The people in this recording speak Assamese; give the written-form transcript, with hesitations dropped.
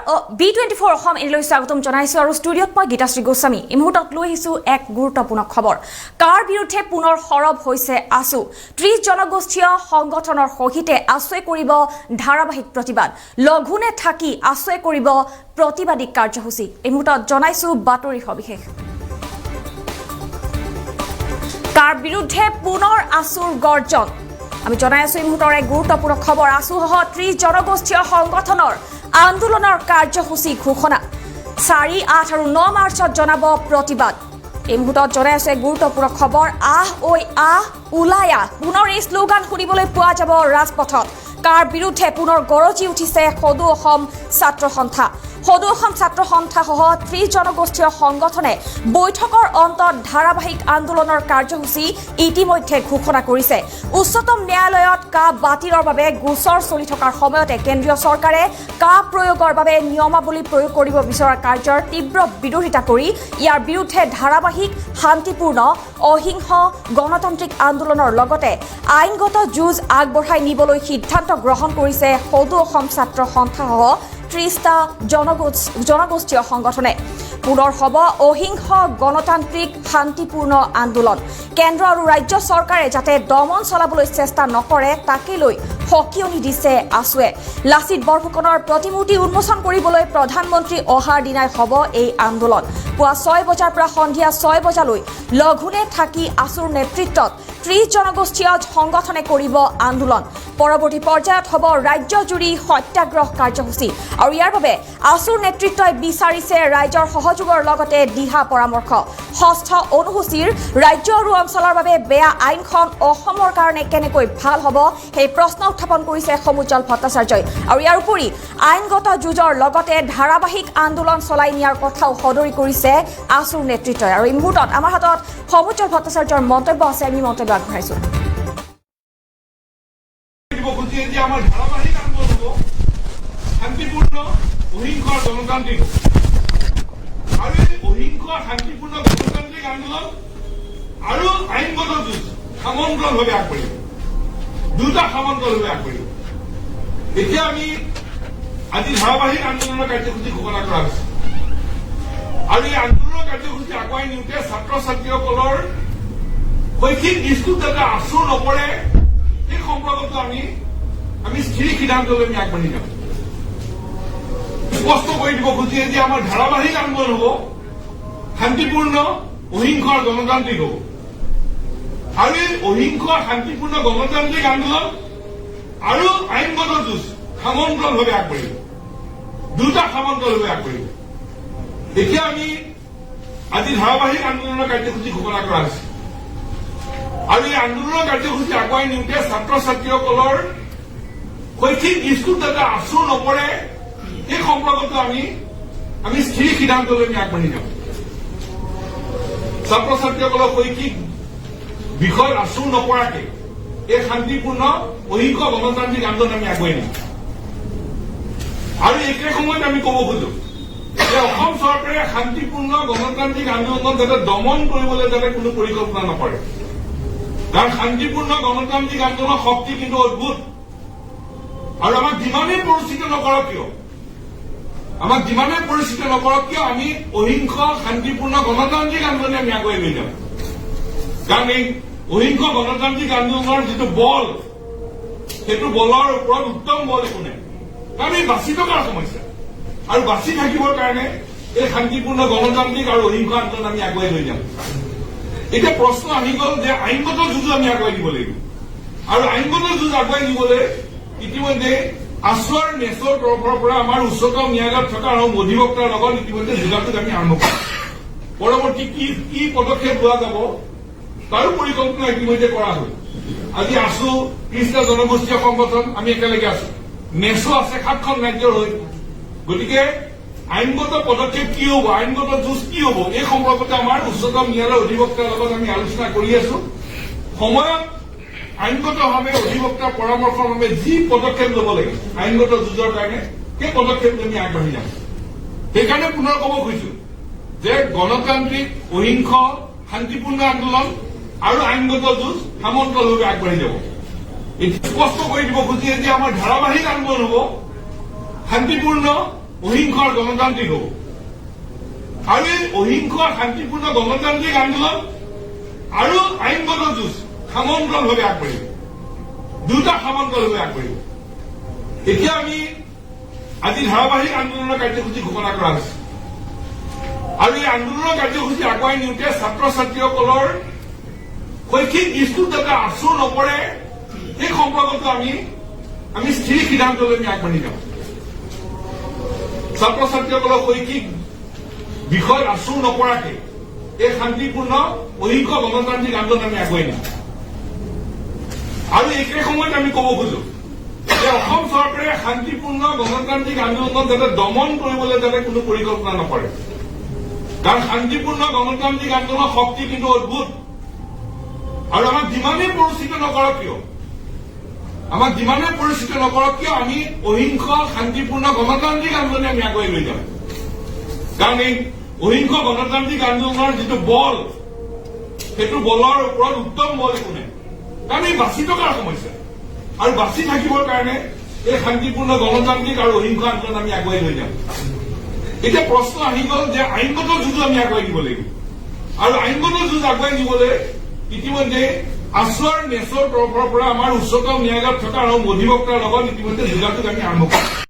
B24 অসম এলৈ স্বাগতম জনাইছো আৰু ষ্টুডিঅত মই গীতাশ্ৰী গোস্বামী এই মুহূৰ্তত লৈ আহিছো এক গুৰুত্বপূৰ্ণ খবৰ কাৰ বিৰুদ্ধে পুনৰ সৰব হৈছে আসু 30 জনগোষ্ঠীয় সংগঠনৰ সহিতে আসুৱে কৰিব ধাৰাবাহিক প্ৰতিবাদ লঘুনে থাকি আসুৱে কৰিব প্ৰতিবাদী কাৰ্যসূচী এই মুহূৰ্তত জনাইছো বাতৰি সবিশেষ কাৰ বিৰুদ্ধে পুনৰ আসুৰ গৰ্জন আমি জনাই আছো এই মুহূৰ্তৰ এক গুৰুত্বপূৰ্ণ খবৰ আসু সহ 30 জনগোষ্ঠীয় সংগঠনৰ আন্দোলনৰ কাৰ্যসূচী ঘোষণা 4, 8 আৰু 9 মাৰ্চত জনাব প্ৰতিবাদ এই মুহূৰ্তত জনাই আছে গুৰুত্বপূৰ্ণ খবৰ আহ ঐ আহ ওলাই আহ পুনৰ এই শ্লোগান শুনিবলৈ পোৱা যাব ৰাজপথত কাৰ বিৰুদ্ধে পুনৰ গৰজি উঠিছে সদৌ অসম ছাত্ৰ সন্থা সহ 30 জনগোষ্ঠীয় সংগঠনে বৈঠকৰ অন্তত ধাৰাবাহিক আন্দোলনৰ কাৰ্যসূচী ইতিমধ্যে ঘোষণা কৰিছে উচ্চতম ন্যায়ালয়ত কা বাতিলৰ বাবে গোচৰ চলি থকাৰ সময়তে কেন্দ্ৰীয় চৰকাৰে কা প্ৰয়োগৰ বাবে নিয়মাৱলী প্ৰয়োগ কৰিব বিচৰা কাৰ্যৰ তীব্ৰ বিৰোধিতা কৰি ইয়াৰ বিৰুদ্ধে ধাৰাবাহিক শান্তিপূৰ্ণ অহিংস গণতান্ত্ৰিক আন্দোলনৰ লগতে আইনগত যুঁজ আগবঢ়াই নিবলৈ সিদ্ধান্ত গ্ৰহণ কৰিছে সদৌ অসম ছাত্ৰ সন্থাসহ 30টা জনগোষ্ঠীয় সংগঠনে পুনৰ হ'ব অহিংস গণতান্ত্ৰিক শান্তিপূৰ্ণ আন্দোলন কেন্দ্ৰ আৰু ৰাজ্য চৰকাৰে যাতে দমন চলাবলৈ চেষ্টা নকৰে তাকে লৈ হকিয়নি দিছে আসুৱে লাচিত বৰফুকনৰ প্ৰতিমূৰ্তি উন্মোচন কৰিবলৈ প্ৰধানমন্ত্ৰী অহাৰ দিনাই হ'ব এই আন্দোলন পুৱা 6 বজাৰ পৰা সন্ধিয়া 6 বজালৈ লঘুনে থাকি আসুৰ নেতৃত্বত 30 জনগোষ্ঠীয় সংগঠনে কৰিব আন্দোলন পৰৱৰ্তী পৰ্যায়ত হ'ব ৰাজ্যজুৰি সত্যাগ্ৰহ কাৰ্যসূচী আৰু ইয়াৰ বাবে আসুৰ নেতৃত্বই বিচাৰিছে ৰাইজৰ সহযোগৰ লগতে দিহা পৰামৰ্শ ষষ্ঠ অনুসূচীৰ ৰাজ্য আৰু অঞ্চলৰ বাবে বেয়া আইনখন অসমৰ কাৰণে কেনেকৈ ভাল হ'ব সেই প্ৰশ্ন উত্থাপন কৰিছে সমুজ্জ্বল ভট্টাচাৰ্যই আৰু ইয়াৰ উপৰি আইনগত যুঁজৰ লগতে ধাৰাবাহিক আন্দোলন চলাই নিয়াৰ কথাও সদৰি কৰিছে আসুৰ নেতৃত্বই আৰু এই মুহূৰ্তত আমাৰ হাতত সমুজ্জ্বল ভট্টাচাৰ্যৰ মন্তব্য আছে আমি মন্তব্য আগবঢ়াইছো আমাৰ ধাৰাবাহিক আন্দোলন হ'ব শান্তিপূৰ্ণ অহিংস গণতান্ত্ৰিক আৰু এই অহিংস শান্তিপূৰ্ণ গণতান্ত্ৰিক আন্দোলন আৰু আইনগত যুঁজ সমান্তৰালভাৱে আগবাঢ়িব দুটা সমান্তৰালভাৱে আগবাঢ়িব এতিয়া আমি আজি ধাৰাবাহিক আন্দোলনৰ কাৰ্যসূচী ঘোষণা কৰা হৈছে আৰু এই আন্দোলনৰ কাৰ্যসূচী আগুৱাই নিওঁতে ছাত্ৰ ছাত্ৰীসকলৰ শৈক্ষিক দৃষ্টিত যাতে আঁচোৰ নপৰে এই সম্পৰ্কতো আমি স্থিৰ সিদ্ধান্ত লৈ আমি আগবাঢ়ি যাম স্পষ্ট কৰি দিব খুজিছে যে আমাৰ ধাৰাবাহিক আন্দোলন হ'ব শান্তিপূৰ্ণ অহিংস গণতান্ত্ৰিক হ'ব আৰু এই অহিংস শান্তিপূৰ্ণ গণতান্ত্ৰিক আন্দোলন আৰু আইনগত যুঁজ সমান্তৰালভাৱে আগবাঢ়িব দুটা সমান্তৰালভাৱে আগবাঢ়িব এতিয়া আমি আজি ধাৰাবাহিক আন্দোলনৰ কাৰ্যসূচী ঘোষণা কৰা হৈছে আৰু এই আন্দোলনৰ কাৰ্যসূচী আগুৱাই নিওঁতে ছাত্ৰ ছাত্ৰীসকলৰ শৈক্ষিক দৃষ্টিত যাতে আঁচোৰ নপৰে এই সম্পৰ্কতো আমি স্থিৰ সিদ্ধান্ত লৈ আমি আগবাঢ়ি যাম ছাত্ৰ ছাত্ৰীসকলৰ শৈক্ষিক বিষয়ত আঁচোৰ নপৰাকে এই শান্তিপূৰ্ণ অহিংস গণতান্ত্ৰিক আন্দোলন আমি আগুৱাই নিম আৰু একে সময়ত আমি ক'ব খোজো যে অসম চৰকাৰে শান্তিপূৰ্ণ গণতান্ত্ৰিক আন্দোলনক যাতে দমন কৰিবলৈ যাতে কোনো পৰিকল্পনা নকৰে কাৰণ শান্তিপূৰ্ণ গণতান্ত্ৰিক আন্দোলনৰ শক্তি কিন্তু অদ্ভুত আৰু আমাক যিমানেই পৰিচিত নকৰক কিয় আমি অহিংস শান্তিপূৰ্ণ গণতান্ত্ৰিক আন্দোলনে আমি আগুৱাই লৈ যাম কাৰণ এই অহিংস গণতান্ত্ৰিক আন্দোলনৰ যিটো বল সেইটো বলৰ ওপৰত উত্তম বল একো নাই কাৰণ এই বাচি থকাৰ সমস্যা আৰু বাচি থাকিবৰ কাৰণে এই শান্তিপূৰ্ণ গণতান্ত্ৰিক আৰু অহিংস আন্দোলন আমি আগুৱাই লৈ যাম এতিয়া প্ৰশ্ন আহি গ'ল যে আইনগত যুঁজো আমি আগুৱাই দিব লাগিব আৰু আইনগত যুঁজ আগুৱাই নিবলৈ ইতিমধ্যে আসুৰ নেচৰ তৰফৰ পৰা আমাৰ উচ্চতম ন্যায়ালয়ত থকা অধিবক্তাৰ লগত ইতিমধ্যে যোগাযোগ আমি আৰম্ভ কৰিম পৰৱৰ্তী কি পদক্ষেপ লোৱা যাব তাৰো পৰিকল্পনা ইতিমধ্যে কৰা হ'ল আজি আসু 30টা জনগোষ্ঠীয় সংগঠন আমি একেলগে আছো নেচো আছে 7খন ৰাজ্যৰ হৈ গতিকে আইনগত পদক্ষেপ কি হ'ব আইনগত যুঁজ কি হ'ব এই সম্পৰ্কতে আমাৰ উচ্চতম ন্যায়ালয়ৰ অধিবক্তাৰ লগত আমি আলোচনা কৰি আছো সময়ত আইনগতভাৱে অধিবক্তাৰ পৰামৰ্শৰ বাবে যি পদক্ষেপ ল'ব লাগে আইনগত যুঁজৰ কাৰণে সেই পদক্ষেপ আমি আগবাঢ়ি যাম সেইকাৰণে পুনৰ ক'ব খুজিছো যে গণতান্ত্ৰিক অহিংস শান্তিপূৰ্ণ আন্দোলন আৰু আইনগত যুঁজ সমান্তৰালভাৱে আগবাঢ়ি যাব স্পষ্ট কৰি দিব খুজিছে যে আমাৰ ধাৰাবাহিক আন্দোলন হ'ব শান্তিপূৰ্ণ অহিংসাৰ গণতান্ত্ৰিক হ'ব আৰু এই অহিংসা শান্তিপূৰ্ণ গণতান্ত্ৰিক আন্দোলন আৰু আইনগত যুঁজ সমান্তৰালভাৱে আগবাঢ়িব দুটা সমান্তৰালভাৱে আগবাঢ়িব এতিয়া আমি আজি ধাৰাবাহিক আন্দোলনৰ কাৰ্যসূচী ঘোষণা কৰা হৈছে আৰু এই আন্দোলনৰ কাৰ্যসূচী আগুৱাই নিওঁতে ছাত্ৰ ছাত্ৰীসকলৰ শৈক্ষিক দৃষ্টিত যাতে আঁচোৰ নপৰে এই সম্পৰ্কতো আমি স্থিৰ সিদ্ধান্তলৈ আমি আগবাঢ়ি যাম ছাত্ৰ ছাত্ৰীসকলৰ শৈক্ষিক বিষয়ত আঁচোৰ নপৰাকে এই শান্তিপূৰ্ণ অহিংস গণতান্ত্ৰিক আন্দোলন আমি আগুৱাই নিম আৰু একে সময়ত আমি ক'ব খোজো যে অসম চৰকাৰে শান্তিপূৰ্ণ গণতান্ত্ৰিক আন্দোলনক যাতে দমন কৰিবলৈ যাতে কোনো পৰিকল্পনা নকৰে কাৰণ শান্তিপূৰ্ণ গণতান্ত্ৰিক আন্দোলনৰ শক্তি কিন্তু অদ্ভুত আৰু আমাক যিমানেই পৰিচিত নকৰক কিয় আমি অহিংস শান্তিপূৰ্ণ গণতান্ত্ৰিক আন্দোলনে আমি আগুৱাই লৈ যাম কাৰণ এই অহিংস গণতান্ত্ৰিক আন্দোলনৰ যিটো বল সেইটো বলৰ ওপৰত উত্তম বল একো নাই কাৰণ এই বাচি থকাৰ সমস্যা আৰু বাচি থাকিবৰ কাৰণে এই শান্তিপূৰ্ণ গণতান্ত্ৰিক আৰু অহিংস আন্দোলন আমি আগুৱাই লৈ যাম এতিয়া প্ৰশ্ন আহি গল যে আইনগত যুঁজো আমি আগুৱাই নিব লাগিব আৰু আইনগত যুঁজ আগুৱাই নিবলৈ ইতিমধ্যে আছু আৰু নেচৰ তৰফৰ পৰা আমাৰ উচ্চতম ন্যায়ালয়ত থকা আৰু অধিবক্তাৰ লগত ইতিমধ্যে যোগাযোগ আমি আৰম্ভ কৰিম